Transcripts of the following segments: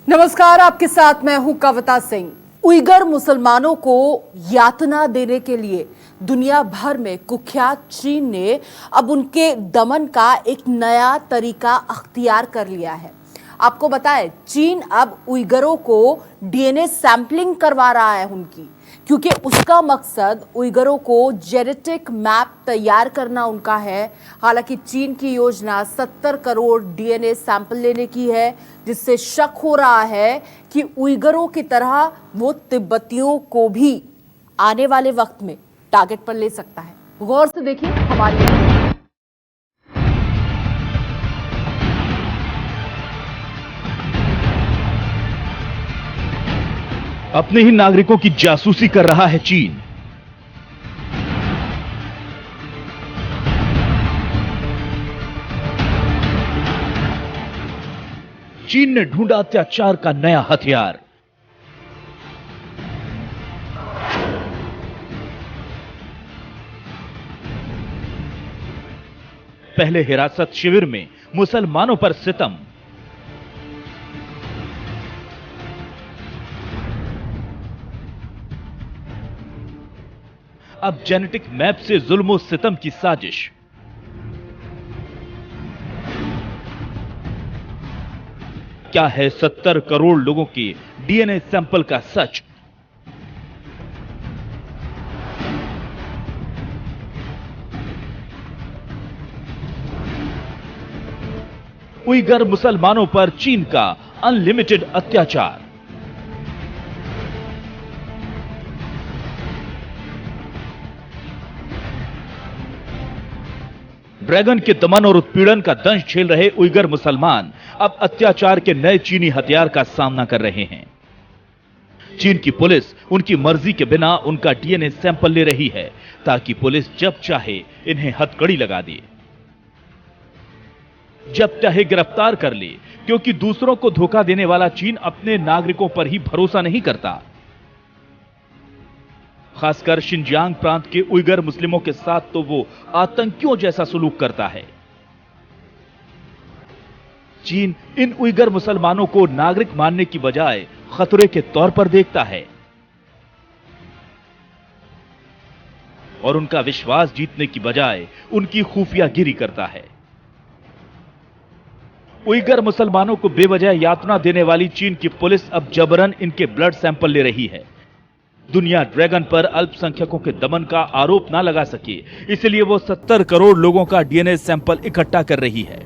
नमस्कार, आपके साथ मैं हूं कविता सिंह। उइगर मुसलमानों को यातना देने के लिए दुनिया भर में कुख्यात चीन ने अब उनके दमन का एक नया तरीका अख्तियार कर लिया है। आपको बताएं, चीन अब उइगरों को डीएनए सैंपलिंग करवा रहा है उनकी, क्योंकि उसका मकसद उइगरों को जेनेटिक मैप तैयार करना उनका है। हालांकि चीन की योजना 70 करोड़ डीएनए सैंपल लेने की है, जिससे शक हो रहा है कि उइगरों की तरह वो तिब्बतियों को भी आने वाले वक्त में टारगेट पर ले सकता है। गौर से देखिए हमारी। अपने ही नागरिकों की जासूसी कर रहा है चीन। चीन ने ढूंढा अत्याचार का नया हथियार। पहले हिरासत शिविर में मुसलमानों पर सितम, अब जेनेटिक मैप से जुल्म सितम की साजिश। क्या है 70 करोड़ लोगों के डीएनए सैंपल का सच? उइगर मुसलमानों पर चीन का अनलिमिटेड अत्याचार। ड्रैगन के दमन और उत्पीड़न का दंश झेल रहे उइगर मुसलमान अब अत्याचार के नए चीनी हथियार का सामना कर रहे हैं। चीन की पुलिस उनकी मर्जी के बिना उनका डीएनए सैंपल ले रही है, ताकि पुलिस जब चाहे इन्हें हथकड़ी लगा दे, जब चाहे गिरफ्तार कर ले, क्योंकि दूसरों को धोखा देने वाला चीन अपने नागरिकों पर ही भरोसा नहीं करता। खासकर शिनजियांग प्रांत के उइगर मुस्लिमों के साथ तो वो आतंकियों जैसा सलूक करता है। चीन इन उइगर मुसलमानों को नागरिक मानने की बजाय खतरे के तौर पर देखता है और उनका विश्वास जीतने की बजाय उनकी खुफियागिरी करता है। उइगर मुसलमानों को बेवजह यातना देने वाली चीन की पुलिस अब जबरन इनके ब्लड सैंपल ले रही है। दुनिया ड्रैगन पर अल्पसंख्यकों के दमन का आरोप ना लगा सके, इसलिए वो 70 करोड़ लोगों का डीएनए सैंपल इकट्ठा कर रही है।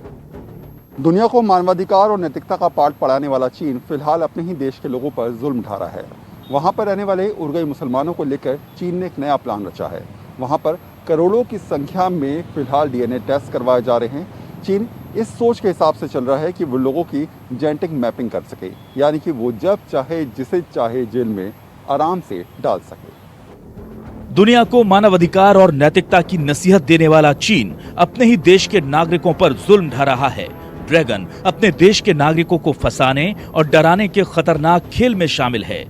दुनिया को मानवाधिकार और नैतिकता का पाठ पढ़ाने वाला चीन फिलहाल अपने ही देश के लोगों पर जुल्म ढा रहा है। वहां पर रहने वाले उइगर मुसलमानों को लेकर चीन ने एक नया प्लान रचा है। वहां पर करोड़ों की संख्या में फिलहाल डीएनए टेस्ट करवाए जा रहे हैं। चीन इस सोच के हिसाब से चल रहा है कि वो लोगों की जेनेटिक मैपिंग कर सके, यानी कि वो जब चाहे जिसे चाहे जेल में आराम से डाल सके। दुनिया को मानवाधिकार और नैतिकता की नसीहत देने वाला चीन अपने ही देश के नागरिकों पर जुल्म ढा रहा है। ड्रैगन अपने देश के नागरिकों को फंसाने और डराने के खतरनाक खेल में शामिल है।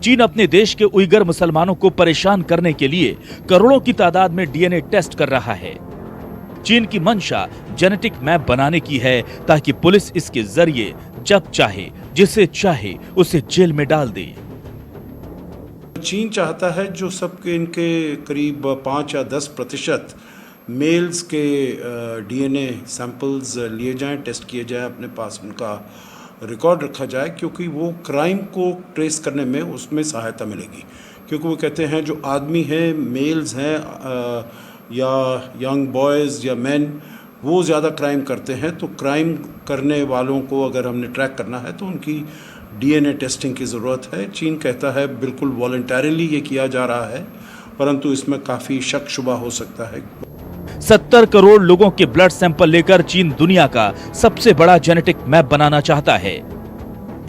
चीन अपने देश के उइगर मुसलमानों को परेशान करने के लिए करोड़ों की तादाद में डीएनए टेस्ट कर रहा है। चीन की मंशा जेनेटिक मैप बनाने की है, ताकि पुलिस इसके जरिए जब चाहे जिसे चाहे उसे जेल में डाल दे। चीन चाहता है जो सबके इनके करीब 5 या 10% मेल्स के डीएनए सैंपल्स लिए जाएं, टेस्ट किए जाएं, अपने पास उनका रिकॉर्ड रखा जाए, क्योंकि वो क्राइम को ट्रेस करने में उसमें सहायता मिलेगी। क्योंकि वो कहते हैं जो आदमी हैं, मेल्स हैं या यंग बॉयज़ या मैन, वो ज़्यादा क्राइम करते हैं। तो क्राइम करने वालों को अगर हमने ट्रैक करना है तो उनकी डीएनए टेस्टिंग की ज़रूरत है। चीन कहता है बिल्कुल वॉलंटरीली ये किया जा रहा है, परंतु इसमें काफ़ी शक शुबा हो सकता है। 70 करोड़ लोगों के ब्लड सैंपल लेकर चीन दुनिया का सबसे बड़ा जेनेटिक मैप बनाना चाहता है।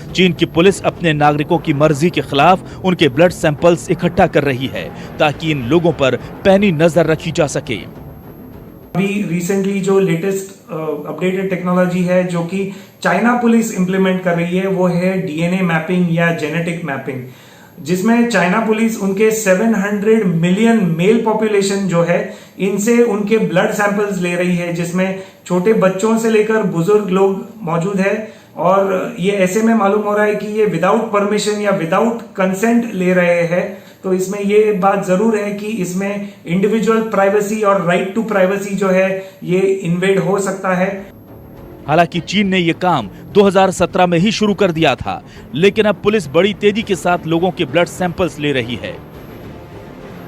चीन की पुलिस अपने नागरिकों की मर्जी के खिलाफ उनके ब्लड सैंपल्स इकट्ठा कर रही है, ताकि इन लोगों पर पैनी नजर रखी जा सके। अभी रिसेंटली जो लेटेस्ट अपडेटेड टेक्नोलॉजी है जो कि चाइना पुलिस इंप्लीमेंट कर रही है, वो है डीएनए मैपिंग या जेनेटिक मैपिंग, जिसमें चाइना पुलिस उनके 700 मिलियन मेल पॉपुलेशन जो है इनसे उनके ब्लड सैंपल्स ले रही है, जिसमें छोटे बच्चों से लेकर बुजुर्ग लोग मौजूद है और ये ऐसे में मालूम हो रहा है कि ये विदाउट परमिशन या विदाउट कंसेंट ले रहे हैं। तो इसमें ये बात जरूर है कि इसमें इंडिविजुअल प्राइवेसी और राइट टू प्राइवेसी जो है ये इन्वेड हो सकता है। हालांकि चीन ने यह काम 2017 में ही शुरू कर दिया था, लेकिन अब पुलिस बड़ी तेजी के साथ लोगों के ब्लड सैंपल्स ले रही है।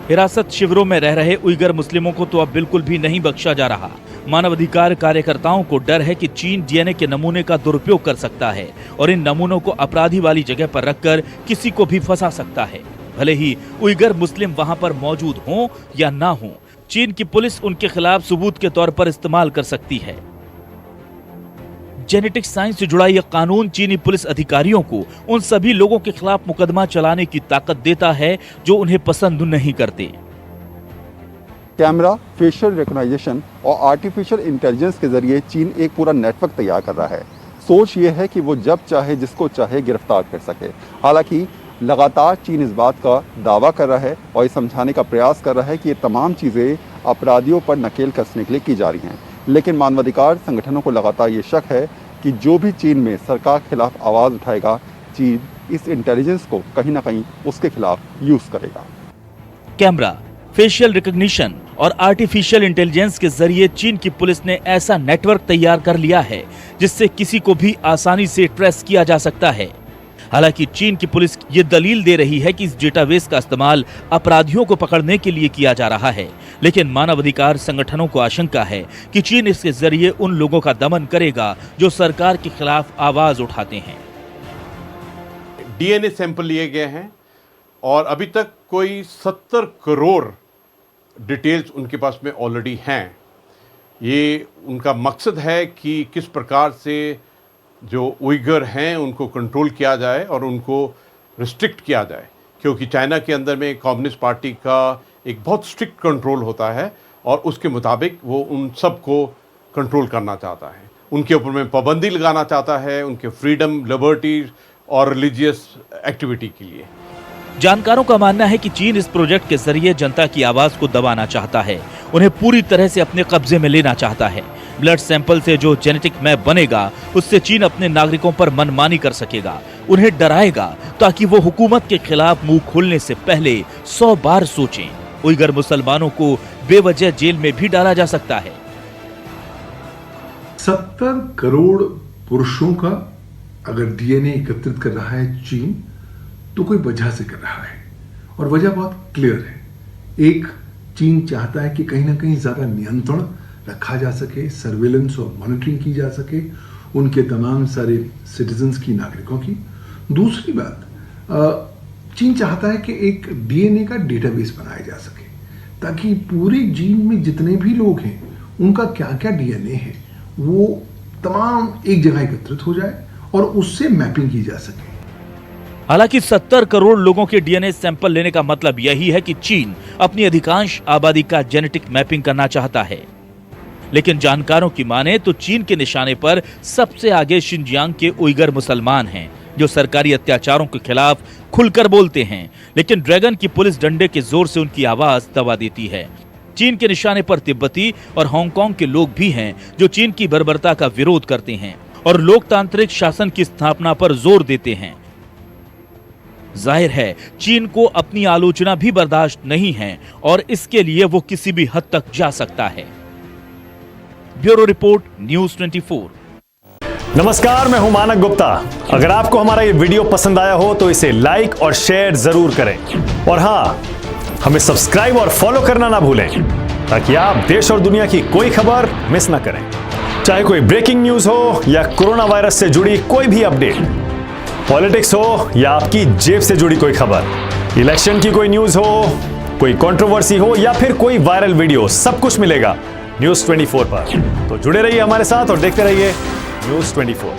हिरासत शिविरों में रह रहे उइगर मुस्लिमों को तो अब बिल्कुल भी नहीं बख्शा जा रहा। मानवाधिकार कार्यकर्ताओं को डर है कि चीन डीएनए के नमूने का दुरुपयोग कर सकता है और इन नमूनों को अपराधी वाली जगह पर रखकर किसी को भी फंसा सकता है, भले ही उइगर मुस्लिम वहां पर मौजूद हों या ना हों। चीन की पुलिस उनके खिलाफ सबूत के तौर पर इस्तेमाल कर सकती है। जेनेटिक साइंस से जुड़ा यह कानून चीनी पुलिस अधिकारियों को उन सभी लोगों के खिलाफ मुकदमा चलाने की ताकत देता है जो उन्हें पसंद नहीं करते। कैमरा, फेशियल रिकॉग्निशन और आर्टिफिशियल इंटेलिजेंस के जरिए चीन एक पूरा नेटवर्क तैयार कर रहा है। सोच ये है कि वो जब चाहे जिसको चाहे गिरफ्तार कर सके। हालांकि लगातार चीन इस बात का दावा कर रहा है और ये समझाने का प्रयास कर रहा है कि ये तमाम चीज़ें अपराधियों पर नकेल कसने के लिए की जा रही हैं, लेकिन मानवाधिकार संगठनों को लगातार ये शक है कि जो भी चीन में सरकार के खिलाफ आवाज़ उठाएगा, चीन इस इंटेलिजेंस को कहीं ना कहीं उसके खिलाफ यूज़ करेगा। कैमरा, फेशियल रिकॉग्निशन और आर्टिफिशियल इंटेलिजेंस के जरिए चीन की पुलिस ने ऐसा नेटवर्क तैयार कर लिया है जिससे किसी को भी आसानी से ट्रेस किया जा सकता है। हालांकि चीन की पुलिस ये दलील दे रही है कि इस डेटाबेस का इस्तेमाल अपराधियों को पकड़ने के लिए किया जा रहा है, लेकिन मानवाधिकार संगठनों को आशंका है कि चीन इसके जरिए उन लोगों का दमन करेगा जो सरकार के खिलाफ आवाज उठाते हैं। डीएनए सैंपल लिए गए हैं और अभी तक कोई 70 करोड़ डिटेल्स उनके पास में ऑलरेडी हैं। ये उनका मकसद है कि किस प्रकार से जो उइगर हैं उनको कंट्रोल किया जाए और उनको रिस्ट्रिक्ट किया जाए, क्योंकि चाइना के अंदर में कम्युनिस्ट पार्टी का एक बहुत स्ट्रिक्ट कंट्रोल होता है और उसके मुताबिक वो उन सब को कंट्रोल करना चाहता है, उनके ऊपर में पाबंदी लगाना चाहता है, उनके फ्रीडम, लिबर्टी और रिलीजियस एक्टिविटी के लिए। जानकारों का मानना है कि चीन इस प्रोजेक्ट के जरिए जनता की आवाज को दबाना चाहता है, उन्हें पूरी तरह से अपने कब्जे में लेना चाहता है। ब्लड सैंपल से जो जेनेटिक मैप बनेगा उससे चीन अपने नागरिकों पर मनमानी कर सकेगा, उन्हें डराएगा ताकि वो हुकूमत के खिलाफ मुंह खोलने से पहले 100 बार सोचें। उइगर मुसलमानों को बेवजह जेल में भी डाला जा सकता है। 70 करोड़ पुरुषों का अगर डीएनए एकत्रित कर रहा है चीन, तो कोई वजह से कर रहा है और वजह बहुत क्लियर है। एक, चीन चाहता है कि कहीं ना कहीं ज्यादा नियंत्रण रखा जा सके, सर्वेलेंस और मॉनिटरिंग की जा सके उनके तमाम सारे सिटीजन्स की, नागरिकों की। दूसरी बात, चीन चाहता है कि एक डीएनए का डेटाबेस बनाया जा सके ताकि पूरे चीन में जितने भी लोग हैं उनका क्या क्या डीएनए है वो तमाम एक जगह एकत्रित हो जाए और उससे मैपिंग की जा सके। हालांकि 70 करोड़ लोगों के डीएनए सैंपल लेने का मतलब यही है कि चीन अपनी अधिकांश आबादी का जेनेटिक मैपिंग करना चाहता है, लेकिन जानकारों की माने तो चीन के निशाने पर सबसे आगे शिनजियांग के उइगर मुसलमान हैं, जो सरकारी अत्याचारों के खिलाफ खुलकर बोलते हैं, लेकिन ड्रैगन की पुलिस डंडे के जोर से उनकी आवाज दबा देती है। चीन के निशाने पर तिब्बती और हांगकांग के लोग भी हैं जो चीन की बर्बरता का विरोध करते हैं और लोकतांत्रिक शासन की स्थापना पर जोर देते हैं। जाहिर है चीन को अपनी आलोचना भी बर्दाश्त नहीं है और इसके लिए वो किसी भी हद तक जा सकता है। Bureau report, news 24। नमस्कार, मैं हूं मानक गुप्ता। अगर आपको हमारा ये वीडियो पसंद आया हो तो इसे लाइक और शेयर जरूर करें और हाँ, हमें सब्सक्राइब और फॉलो करना ना भूलें ताकि आप देश और दुनिया की कोई खबर मिस ना करें। चाहे कोई ब्रेकिंग न्यूज हो या कोरोना वायरस से जुड़ी कोई भी अपडेट, पॉलिटिक्स हो या आपकी जेब से जुड़ी कोई खबर, इलेक्शन की कोई न्यूज हो, कोई कंट्रोवर्सी हो या फिर कोई वायरल वीडियो, सब कुछ मिलेगा न्यूज़ 24 पर। तो जुड़े रहिए हमारे साथ और देखते रहिए न्यूज़ 24।